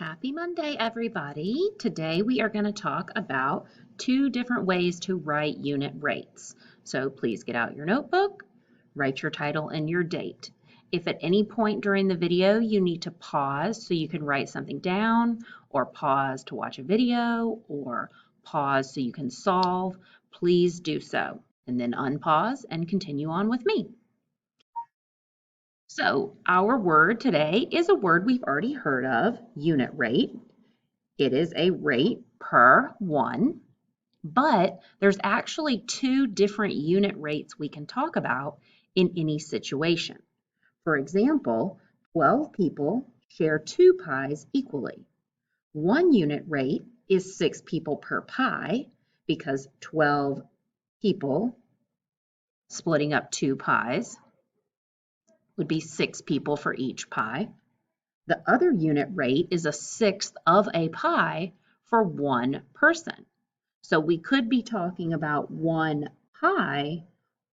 Happy Monday, everybody. Today we are going to talk about two different ways to write unit rates. So please get out your notebook, write your title and your date. If at any point during the video you need to pause so you can write something down, or pause to watch a video, or pause so you can solve, please do so. And then unpause and continue on with me. So our word today is a word we've already heard of, unit rate. It is a rate per one, but there's actually two different unit rates we can talk about in any situation. For example, 12 people share 2 pies equally. One unit rate is 6 people per pie because 12 people splitting up 2 pies would be 6 people for each pie. The other unit rate is a sixth of a pie for one person. So we could be talking about one pie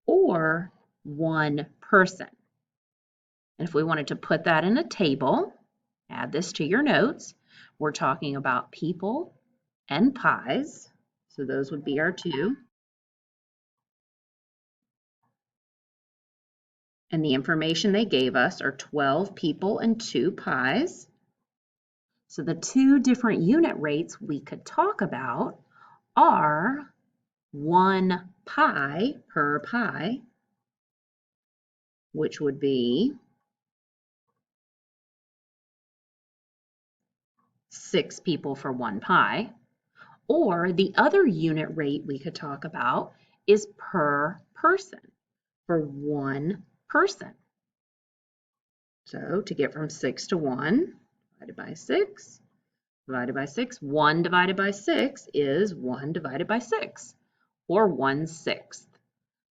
or one person. And if we wanted to put that in a table, add this to your notes, we're talking about people and pies. So those would be our two. And the information they gave us are 12 people and 2 pies. So the two different unit rates we could talk about are 1 pie per pie, which would be 6 people for 1 pie, or the other unit rate we could talk about is per person, for 1 person. So to get from 6 to 1, divided by 6, divided by 6, 1 divided by 6 is 1 divided by 6, or 1/6.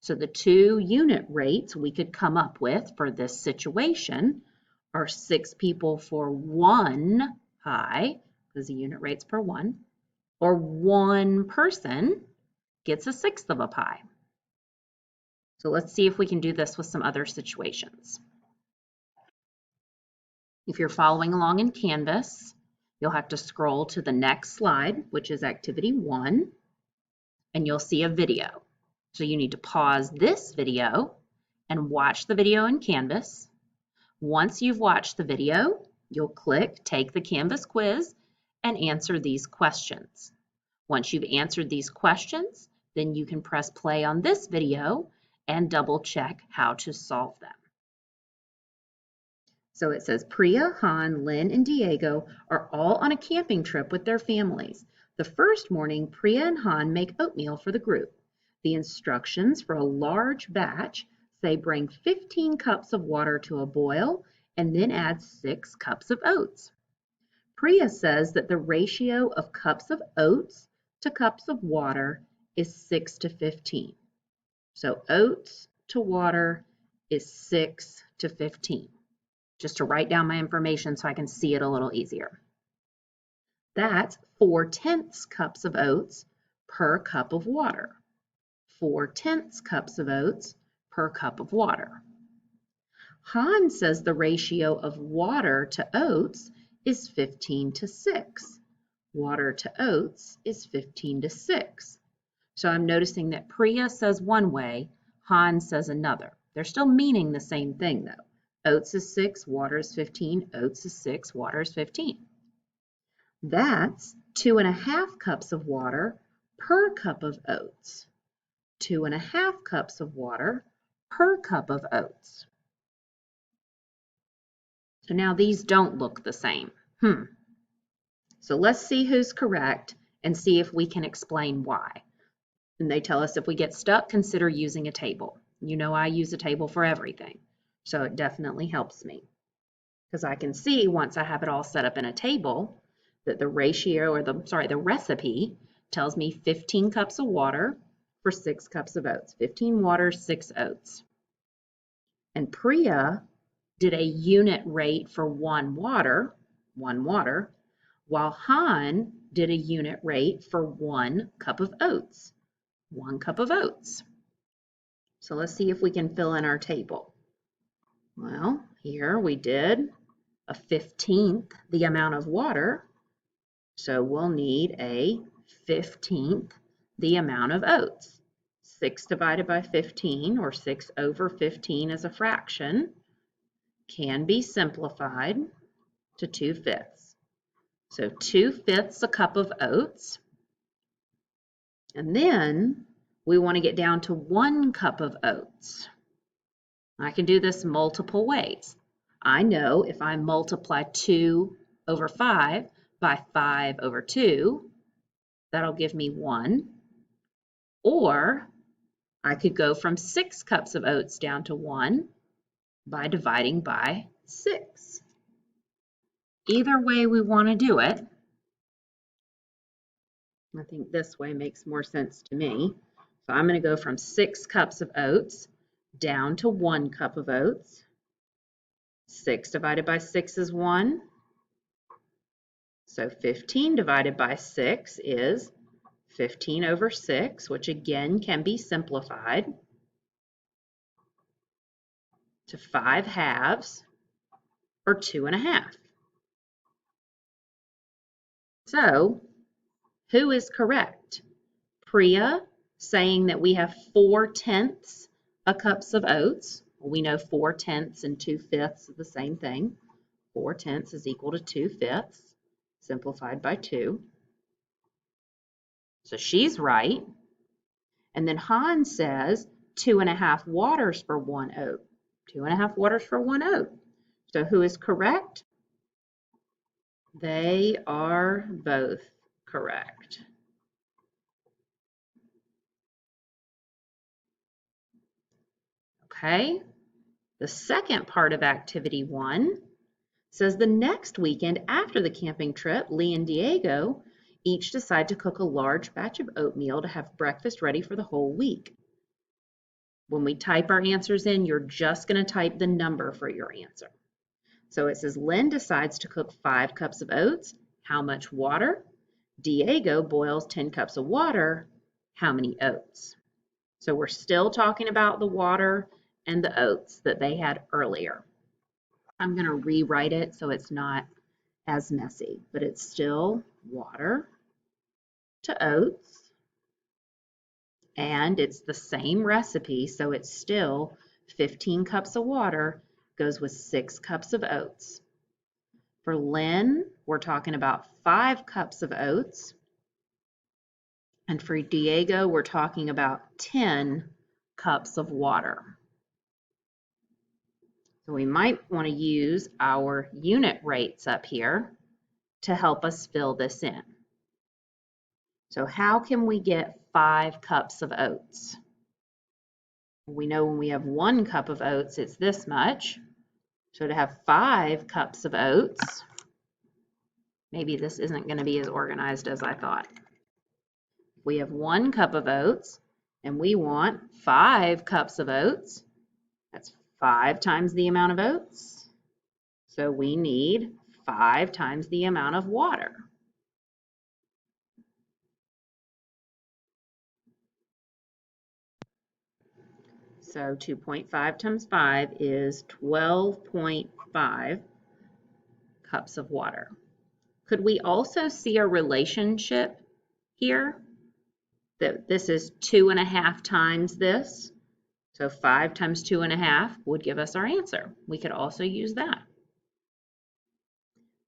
So the two unit rates we could come up with for this situation are 6 people for 1 pie, because the unit rate's per 1, or 1 person gets a sixth of a pie. So let's see if we can do this with some other situations. If you're following along in Canvas, you'll have to scroll to the next slide, which is activity 1, and you'll see a video. So you need to pause this video and watch the video in Canvas. Once you've watched the video, you'll click Take the Canvas quiz and answer these questions. Once you've answered these questions, then you can press play on this video and double check how to solve them. So it says Priya, Han, Lynn, and Diego are all on a camping trip with their families. The first morning, Priya and Han make oatmeal for the group. The instructions for a large batch say bring 15 cups of water to a boil and then add 6 cups of oats. Priya says that the ratio of cups of oats to cups of water is 6 to 15. So oats to water is 6 to 15. Just to write down my information so I can see it a little easier. That's 4/10 cups of oats per cup of water. 4/10 cups of oats per cup of water. Han says the ratio of water to oats is 15 to 6. Water to oats is 15 to 6. So I'm noticing that Priya says one way, Han says another. They're still meaning the same thing though. Oats is 6, water is 15. Oats is 6, water is 15. That's 2½ cups of water per cup of oats. 2½ cups of water per cup of oats. So now these don't look the same. So let's see who's correct and see if we can explain why. And they tell us if we get stuck, consider using a table. You know I use a table for everything. So it definitely helps me because I can see once I have it all set up in a table that the ratio or the recipe tells me 15 cups of water for 6 cups of oats. 15 water, 6 oats. And Priya did a unit rate for 1 water, while Han did a unit rate for 1 cup of oats, 1 cup of oats. So let's see if we can fill in our table. Well, here we did a 15th the amount of water, so we'll need a 15th the amount of oats. 6 divided by 15, or 6 over 15 as a fraction, can be simplified to 2/5. So 2/5 a cup of oats. And then we want to get down to 1 cup of oats. I can do this multiple ways. I know if I multiply 2 over 5 by 5 over 2, that'll give me 1. Or I could go from 6 cups of oats down to 1 by dividing by 6. Either way we want to do it. I think this way makes more sense to me. So I'm going to go from 6 cups of oats down to 1 cup of oats. 6 divided by 6 is 1. So 15 divided by 6 is 15 over 6, which again can be simplified to 5 halves, or 2.5. So who is correct? Priya saying that we have 4/10 cups of oats. We know 4/10 and 2/5 are the same thing. 4/10 is equal to 2/5, simplified by 2. So she's right. And then Han says 2.5 waters for 1 oat. 2.5 waters for 1 oat. So who is correct? They are both correct. Okay, the second part of activity 1 says the next weekend after the camping trip, Lee and Diego each decide to cook a large batch of oatmeal to have breakfast ready for the whole week. When we type our answers in, you're just going to type the number for your answer. So it says Lynn decides to cook 5 cups of oats. How much water? Diego boils 10 cups of water. How many oats? So we're still talking about the water and the oats that they had earlier. I'm going to rewrite it so it's not as messy, but it's still water to oats, and it's the same recipe, so it's still 15 cups of water goes with 6 cups of oats. For Lynn, we're talking about 5 cups of oats, and for Diego, we're talking about 10 cups of water. So we might want to use our unit rates up here to help us fill this in. So how can we get 5 cups of oats? We know when we have 1 cup of oats, it's this much. So to have 5 cups of oats, maybe this isn't going to be as organized as I thought. We have 1 cup of oats, and we want 5 cups of oats. That's 5 times the amount of oats. So we need 5 times the amount of water. So 2.5 times 5 is 12.5 cups of water. Could we also see a relationship here? That this is 2.5 times this. So 5 times 2.5 would give us our answer. We could also use that.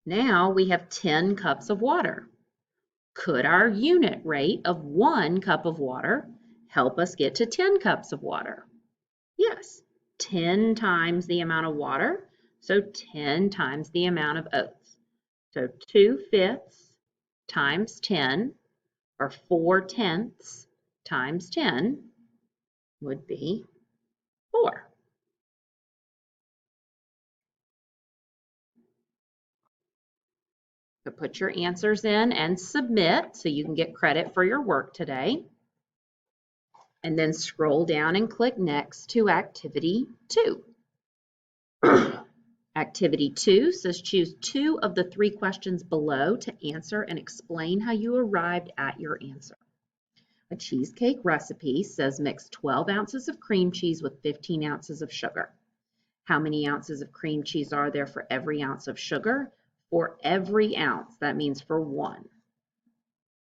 Now we have 10 cups of water. Could our unit rate of 1 cup of water help us get to 10 cups of water? Yes, 10 times the amount of water, so 10 times the amount of oats. So 2/5 times 10, or 4/10 times 10 would be 4. So put your answers in and submit so you can get credit for your work today. And then scroll down and click next to activity 2. Activity 2 says choose 2 of the 3 questions below to answer and explain how you arrived at your answer. A cheesecake recipe says mix 12 ounces of cream cheese with 15 ounces of sugar. How many ounces of cream cheese are there for every ounce of sugar? For every ounce, that means for one.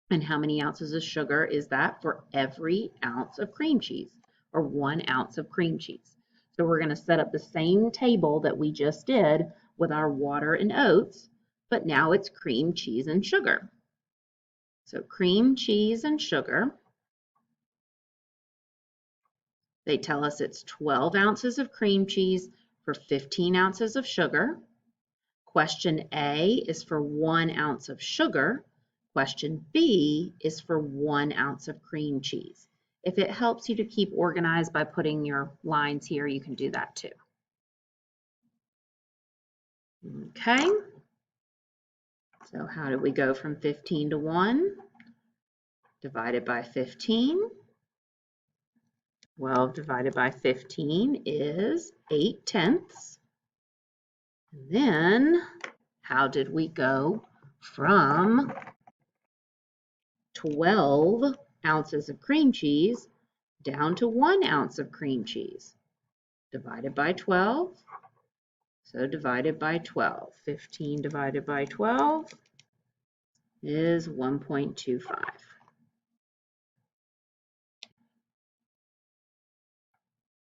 And how many ounces of sugar is that for every ounce of cream cheese, or 1 ounce of cream cheese? So we're going to set up the same table that we just did with our water and oats, but now it's cream, cheese, and sugar. So cream, cheese, and sugar. They tell us it's 12 ounces of cream cheese for 15 ounces of sugar. Question A is for 1 ounce of sugar. Question B is for 1 ounce of cream cheese. If it helps you to keep organized by putting your lines here, you can do that too. Okay, so how did we go from 15 to 1? Divided by 15. 12 divided by 15 is 8/10. And then how did we go from 12 ounces of cream cheese down to 1 ounce of cream cheese? Divided by 12. So divided by 12. 15 divided by 12 is 1.25.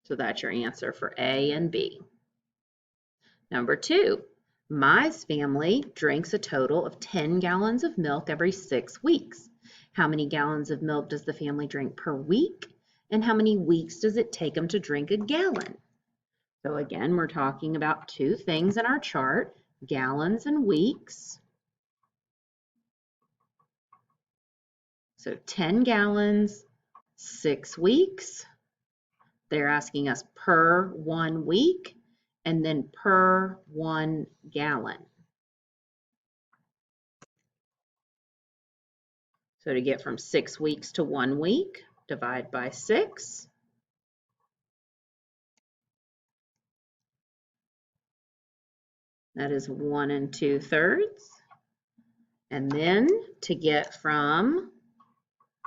So that's your answer for A and B. Number 2, Mai's family drinks a total of 10 gallons of milk every 6 weeks. How many gallons of milk does the family drink per week? And how many weeks does it take them to drink a gallon? So again, we're talking about two things in our chart, gallons and weeks. So 10 gallons, 6 weeks. They're asking us per 1 week and then per 1 gallon. So to get from 6 weeks to 1 week, divide by 6. That is 1 2/3. And then to get from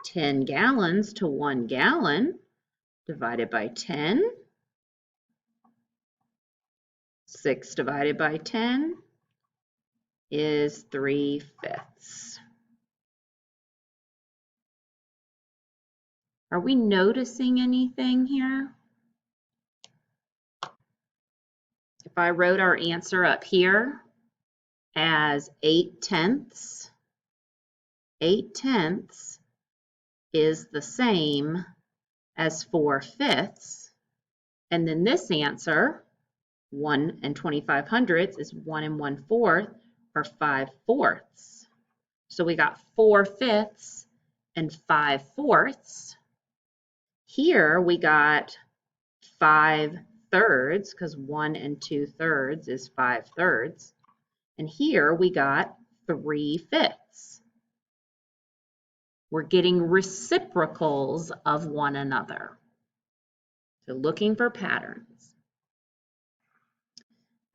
10 gallons to 1 gallon, divided by 10. 6 divided by 10 is 3/5. Are we noticing anything here? If I wrote our answer up here as 8/10, 8/10 is the same as 4/5. And then this answer, 1 25/100 is 1 1/4 or 5/4. So we got 4/5 and 5/4. Here we got 5/3 because 1 2/3 is 5/3. And here we got 3/5. We're getting reciprocals of one another. So looking for patterns.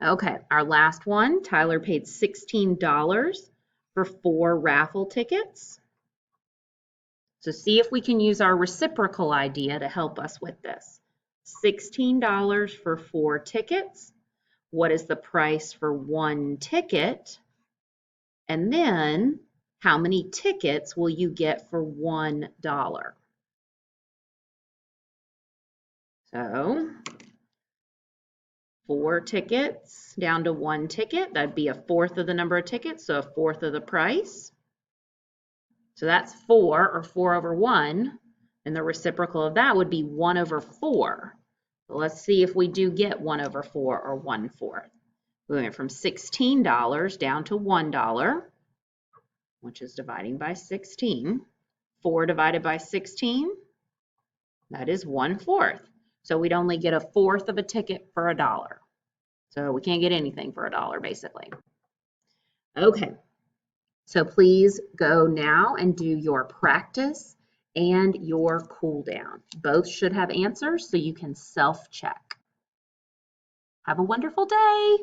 Okay, our last one, Tyler paid $16 for 4 raffle tickets. So see if we can use our reciprocal idea to help us with this. $16 for 4 tickets. What is the price for 1 ticket? And then how many tickets will you get for $1? So 4 tickets down to 1 ticket, that'd be 1/4 of the number of tickets, so 1/4 of the price. So that's 4, or 4 over 1, and the reciprocal of that would be 1 over 4. So let's see if we do get 1 over 4 or 1/4. We went from $16 down to $1, which is dividing by 16. 4 divided by 16, that is 1/4. So we'd only get 1/4 of a ticket for $1. So we can't get anything for $1 basically. Okay, so please go now and do your practice and your cool down. Both should have answers so you can self-check. Have a wonderful day.